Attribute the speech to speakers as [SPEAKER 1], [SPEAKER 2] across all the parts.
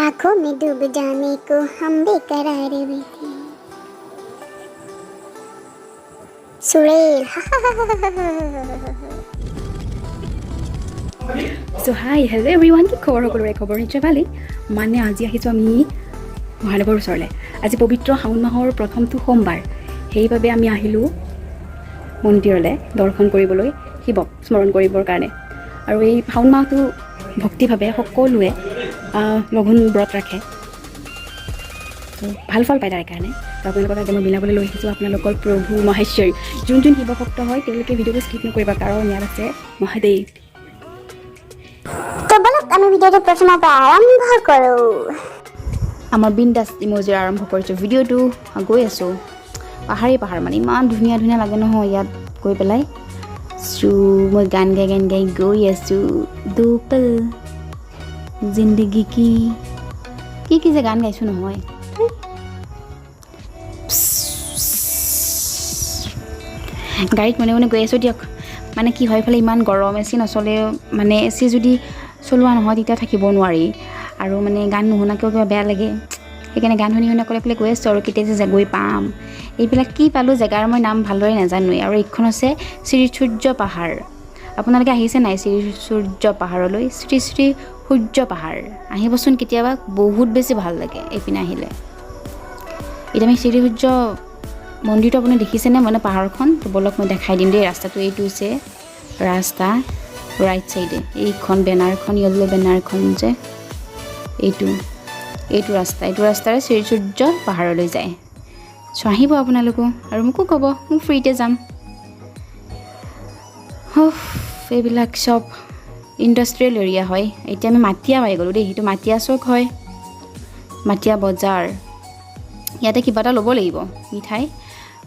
[SPEAKER 1] आंखों में डूब जाने को हम बेकरार हुए थे सुरेल
[SPEAKER 2] So hi, hello everyone. কি খবৰ সকলোৰে খবৰ নিশ্চয় ভালেই মানে আজি আহিছোঁ আমি মহাদেৱৰ ওচৰলৈ আজি পবিত্ৰ শাওণ মাহৰ প্ৰথমটো সোমবাৰ সেইবাবে আমি আহিলোঁ মন্দিৰলৈ দৰ্শন কৰিবলৈ শিৱক স্মৰণ কৰিবৰ কাৰণে আৰু এই শাওণ মাহটো ভক্তিভাৱে সকলোৱে লঘোণ ব্ৰত ৰাখে ভাল ফল পায় তাৰ কাৰণে তো আপোনালোকক আজি মই মিলাবলৈ লৈ আহিছোঁ আপোনালোকৰ প্ৰভু মহেশ্বৰী যোন যোন শিৱ ভক্ত হয় তেওঁলোকে ভিডিঅ'টো স্কিপ নকৰিবা কাৰণ ইয়াত আছে মহাদেৱ
[SPEAKER 1] तो बोलो আমি ভিডিওটো প্ৰথমৰ পৰা আৰম্ভ কৰো
[SPEAKER 2] আমাৰ বিন্দাস ইমোজিৰ আৰম্ভ কৰিছোঁ ভিডিঅ'টো গৈ আছোঁ পাহাৰ মানে ইমান ধুনীয়া ধুনীয়া লাগে নহয় ইয়াত গৈ পেলাই মই গান গাই গৈ আছোঁ দো পল জিন্দগী কি যে গান গাইছোঁ নহয় গাড়ীত মনে গৈ আছোঁ দিয়ক মানে কি হয় ফালে ইমান গৰম এচি নচলে মানে এচি যদি চলোৱা নহয় তেতিয়া থাকিব নোৱাৰি আৰু মানে গান নুশুনাকেও কিবা বেয়া লাগে সেইকাৰণে গান শুনি অকলে গৈ আছোঁ আৰু কেতিয়া যে গৈ পাম এইবিলাক কি পালোঁ জেগাৰ মই নাম ভালদৰে নাজানোৱেই আৰু এইখন হৈছে শ্ৰী সূৰ্য পাহাৰ আপোনালোকে আহিছে নাই শ্ৰী সূৰ্য পাহাৰলৈ শ্ৰী সূৰ্য পাহাৰ আহিবচোন কেতিয়াবা বহুত বেছি ভাল লাগে এইপিনে আহিলে এতিয়া আমি শ্ৰী সূৰ্য মন্দিৰটো আপুনি দেখিছেনে মানে পাহাৰখন তো বলক মই দেখাই দিম দেই ৰাস্তাটো এইটো হৈছে ৰাস্তা ৰাইট চাইডে এইখন বেনাৰখন য়েল্ল' বেনাৰখন যে এইটো ৰাস্তাৰে শ্ৰী সূৰ্য পাহাৰলৈ যায় চ' আহিব আপোনালোকো আৰু মোকো ক'ব মোক ফ্ৰীতে যাম এইবিলাক চব ইণ্ডাষ্ট্ৰিয়েল এৰিয়া হয় এতিয়া আমি মাটিয়া পাই গ'লোঁ দেই সেইটো মাটিয়া চৌক হয় মাটিয়া বজাৰ ইয়াতে কিবা এটা ল'ব লাগিব মিঠাই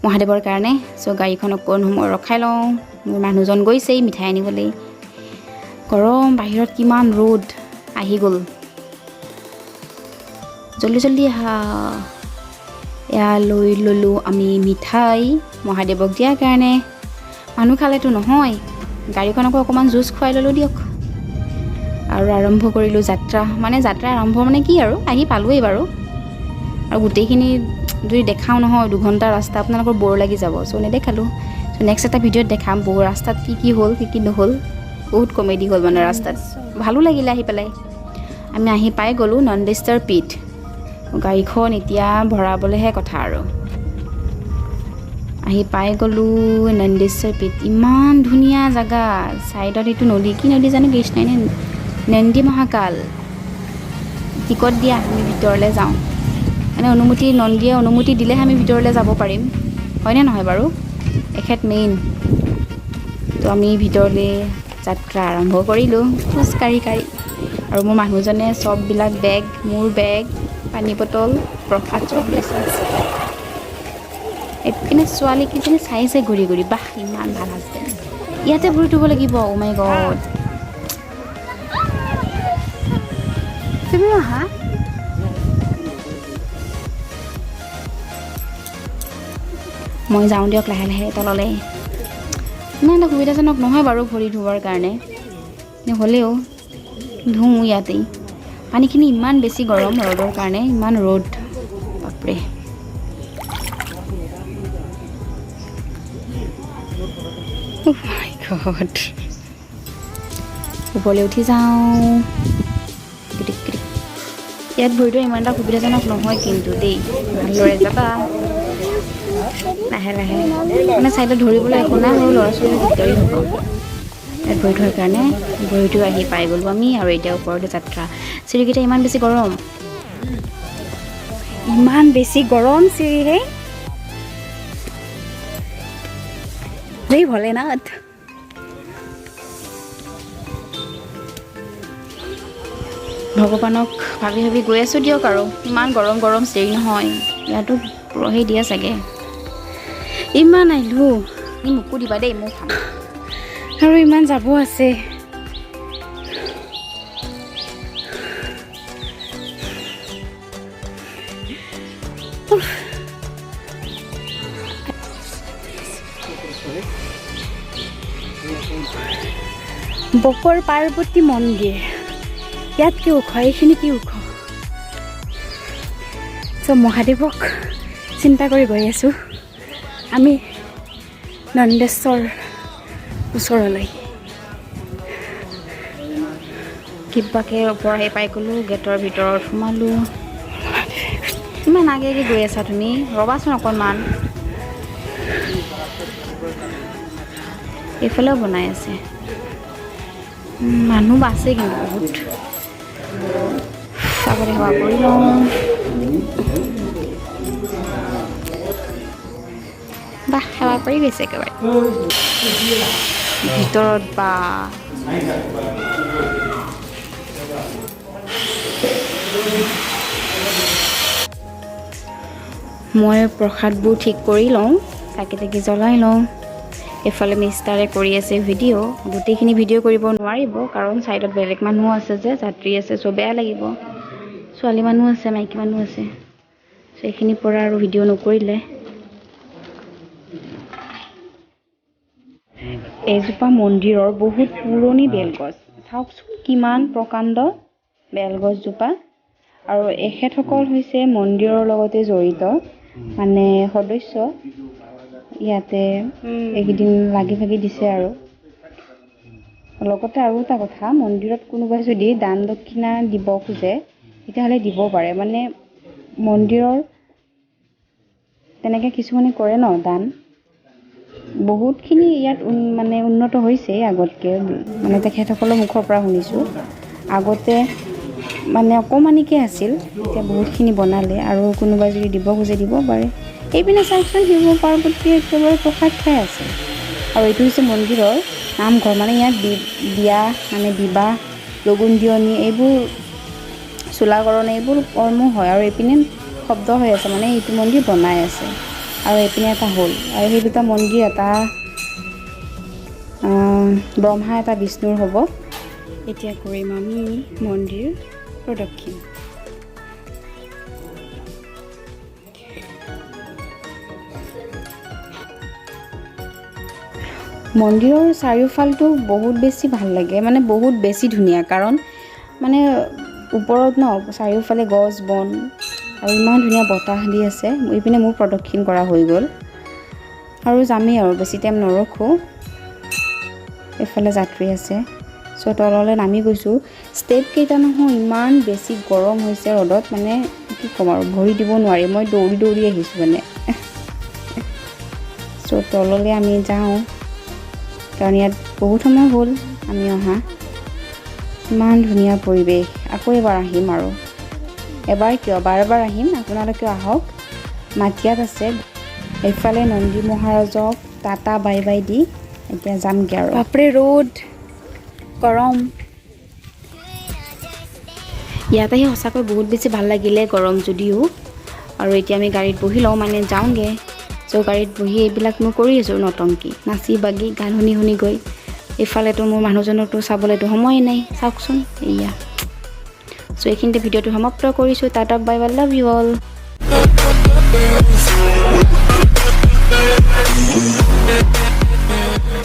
[SPEAKER 2] মহাদেৱৰ কাৰণে চ' গাড়ীখন অকণ সময় ৰখাই লওঁ মোৰ মানুহজন গৈছেই মিঠাই আনিবলৈ গৰম বাহিৰত কিমান ৰ'দ আহি গ'ল জল্দি আহা এয়া লৈ ল'লোঁ আমি মিঠাই মহাদেৱক দিয়াৰ কাৰণে মানুহ খালেতো নহয় গাড়ীখনকো অকণমান জুচ খুৱাই ল'লোঁ দিয়ক আৰু আৰম্ভ কৰিলোঁ যাত্ৰা আৰম্ভ মানে কি আৰু আহি পালোঁৱেই বাৰু আৰু গোটেইখিনি যদি দেখাওঁ নহয় 2 ঘণ্টা ৰাস্তা আপোনালোকৰ বৰ লাগি যাব চ' নেদেখালোঁ চ' নেক্সট এটা ভিডিঅ'ত দেখাম বহু ৰাস্তাত কি হ'ল কি নহ'ল বহুত কমেডি হ'ল মানে ৰাস্তাত ভালো লাগিলে আহি পেলাই আমি আহি পাই গ'লোঁ নন্দেশ্বৰ পীঠ গাড়ীখন এতিয়া ভৰাবলৈহে কথা আৰু আহি পাই গ'লোঁ নন্দেশ্বৰ পীঠ ইমান ধুনীয়া জেগা ছাইডত এইটো নদী কি নদী জানো কৃষ্ণই নে নন্দী মহাকাল টিকট দিয়া আমি ভিতৰলৈ যাওঁ মানে নন্দীয়ে অনুমতি দিলেহে আমি ভিতৰলৈ যাব পাৰিম হয়নে নহয় বাৰু এখেত মেইন তো আমি ভিতৰলৈ যাত্ৰা আৰম্ভ কৰিলোঁ খোজকাঢ়ি আৰু মোৰ মানুহজনে চববিলাক বেগ মোৰ বেগ পানী বটল প্ৰসাদ চব লৈছে এইপিনে ছোৱালীকেইজনী চাইছে ঘূৰি বাহ ইমান ভাল আছে ইয়াতে ভৰি থ'ব লাগিব অ' মাই গড তুমি আহা মই যাওঁ দিয়ক লাহে তললৈ ইমান এটা সুবিধাজনক নহয় বাৰু ভৰি ধোৱাৰ কাৰণে হ'লেও ধুওঁ ইয়াতেই পানীখিনি ইমান বেছি গৰম ৰ'দৰ কাৰণে ইমান ৰ'দ বাপৰে ওপৰলৈ উঠি যাওঁ ইয়াত ভৰিটো ইমান এটা সুবিধাজনক নহয় কিন্তু দেই ভালদৰে যাবা লাহে মানে চাইডত ধৰিবলৈ একো নাই সৰু ল'ৰা ছোৱালী দিগদাৰী হ'ব ইয়াত ভৰি থোৱাৰ কাৰণে ভৰিটো আহি পাই গ'লোঁ আমি আৰু এতিয়া ওপৰতে যাত্ৰা চিৰিকেইটা ইমান বেছি গৰম চিৰিৰে জয় ভোলেনাথ ভগৱানক ভাবি গৈ আছোঁ দিয়ক আৰু ইমান গৰম চিৰি নহয় ইয়াতো পৰহি দিয়া চাগে ইমান আহিলোঁ মোকো দিবা দেই মই খাম আৰু ইমান যাব আছে বকৰ পাৰ্বতী মন্দিৰ ইয়াত কি ওখ এইখিনি কি ওখ চ' মহাদেৱক চিন্তা কৰি গৈ আছোঁ আমি নন্দেশ্বৰ ওচৰলৈ কিবাকে ওপৰ পাই গ'লোঁ গেটৰ ভিতৰত সোমালোঁ ইমান আগে গৈ আছা তুমি ৰ'বাচোন অকণমান এইফালেও বনাই আছে মানুহ আছে কিন্তু বহুত চাবলৈ সেৱা কৰি লওঁ বাহ সেৱা কৰি গৈছে একেবাৰে ভিতৰত বা মই প্ৰসাদবোৰ ঠিক কৰি লওঁ চাকি তাকি জ্বলাই লওঁ এফালে মিষ্টাৰে কৰি আছে ভিডিঅ' গোটেইখিনি ভিডিঅ' কৰিব নোৱাৰিব কাৰণ ছাইডত বেলেগ মানুহ আছে যে যাত্ৰী আছে চ' বেয়া লাগিব ছোৱালী মানুহ আছে মাইকী মানুহ আছে চ' এইখিনিৰ পৰা আৰু ভিডিঅ' নকৰিলে এইজোপা মন্দিৰৰ বহুত পুৰণি বেলগছ চাওকচোন কিমান প্ৰকাণ্ড বেলগছজোপা আৰু এখেতসকল হৈছে মন্দিৰৰ লগতে জড়িত মানে সদস্য ইয়াতে এইকেইদিন লাগি ভাগি দিছে আৰু লগতে আৰু এটা কথা মন্দিৰত কোনোবাই যদি দান দক্ষিণা দিব খোজে তেতিয়াহ'লে দিব পাৰে মানে মন্দিৰৰ তেনেকৈ কিছুমানে কৰে ন দান বহুতখিনি ইয়াত মানে উন্নত হৈছে আগতকৈ মানে তেখেতসকলৰ মুখৰ পৰা শুনিছোঁ আগতে মানে অকণমানিকৈ আছিল এতিয়া বহুতখিনি বনালে আৰু কোনোবাই যদি দিব খোজে দিব পাৰে এইপিনে চাওকচোন শিৱ পাৰ্বতীয়ে একেবাৰে প্ৰসাদ খাই আছে আৰু এইটো হৈছে মন্দিৰৰ নামঘৰ মানে ইয়াত বিয়া মানে বিবাহ লগুণ দিয়নি এইবোৰ চোলাকৰণ এইবোৰ কৰ্ম হয় আৰু এইপিনে শব্দ হৈ আছে মানে এইটো মন্দিৰ বনাই আছে আৰু এইপিনে এটা হ'ল আৰু সেই দুটা মন্দিৰ এটা ব্ৰহ্মা এটা বিষ্ণুৰ হ'ব এতিয়া কৰিম আমি মন্দিৰ প্ৰদক্ষিণ মন্দিৰৰ চাৰিওফালটো বহুত বেছি ভাল লাগে মানে বহুত বেছি ধুনীয়া কাৰণ মানে ওপৰত ন চাৰিওফালে গছ বন আৰু ইমান ধুনীয়া বতাহ দি আছে এইপিনে মোৰ প্ৰদক্ষিণ কৰা হৈ গ'ল আৰু যামেই আৰু বেছি টাইম নৰখোঁ এইফালে যাত্ৰী আছে চ' তললৈ নামি গৈছোঁ ষ্টেপ কেইটা নহয় ইমান বেছি গৰম হৈছে ৰ'দত মানে কি ক'ম আৰু ভৰি দিব নোৱাৰি মই দৌৰি দৌৰি আহিছোঁ মানে চ' তললৈ আমি যাওঁ কাৰণ ইয়াত বহুত সময় হ'ল আমি অহা ইমান ধুনীয়া পৰিৱেশ আকৌ এবাৰ আহিম আৰু এবাৰ কিয় বাৰ বাৰ আহিম আপোনালোকেও আহক মাটিয়াত আছে এইফালে Nandi মহাৰাজক tata bye by the এতিয়া যামগৈ আৰু বাপৰে ৰ'দ গৰম ইয়াত আহি সঁচাকৈ বহুত বেছি ভাল লাগিলে গৰম যদিও আৰু এতিয়া আমি গাড়ীত বহি লওঁ মানে যাওঁগৈ চ' গাড়ীত বহি এইবিলাক মই কৰি আছোঁ নটংকি নাচি বাগি গান শুনি শুনি গৈ এইফালেতো মোৰ মানুহজনকতো চাবলৈতো সময়ে নাই চাওকচোন এয়া চ' এইখিনিতে ভিডিঅ'টো সমাপ্ত কৰিছোঁ tata bye bye love you all